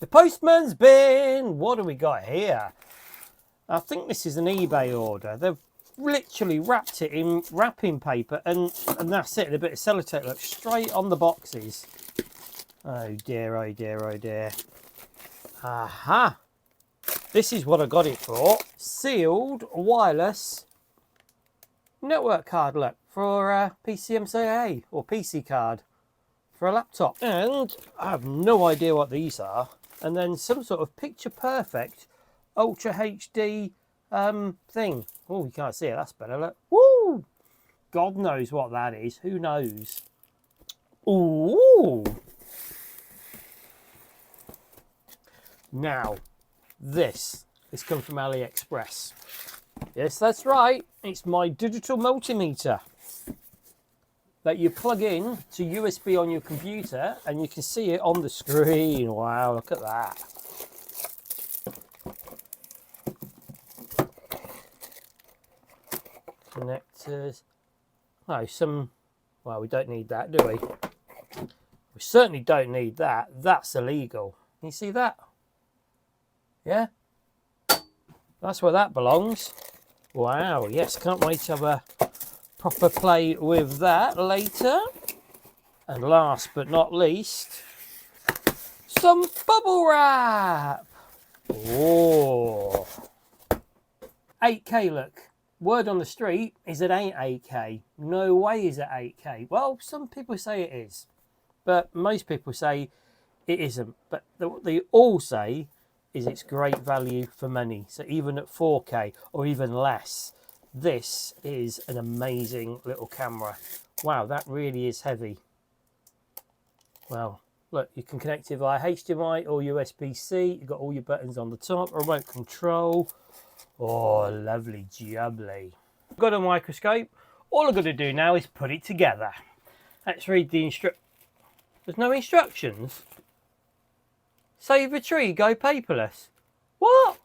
The postman's been. What do we got here? I think this is an eBay order. They've literally wrapped it in wrapping paper and that's it. And a bit of sellotape. Look, straight on the boxes. Oh dear, oh dear, oh dear. Aha. This is what I got it for. Sealed wireless network card, look, for PCMCIA or PC card for a laptop. And I have no idea what these are. And then some sort of picture perfect Ultra HD thing. Oh, you can't see it. That's better. Look. Woo! God knows what that is. Who knows? Ooh! Now, this comes from AliExpress. Yes, that's right. It's my digital multimeter that you plug in to USB on your computer and you can see it on the screen. Wow, look at that. Connectors. Oh, well, we don't need that, do we? We certainly don't need that. That's illegal. Can you see that? Yeah? That's where that belongs. Wow, yes, can't wait to have a proper play with that later. And last but not least, some bubble wrap. Oh, 8K, look. Word on the street is it ain't 8K. No way is it 8K. Well, some people say it is, but most people say it isn't. But what they all say is it's great value for money. So even at 4K or even less, this is an amazing little camera. Wow, that really is heavy. Well, look, you can connect it via HDMI or USB-C. You've got all your buttons on the top, remote control. Oh, lovely jubbly. I've got a microscope. All I've got to do now is put it together. Let's read the There's no instructions. Save a tree, go paperless. What?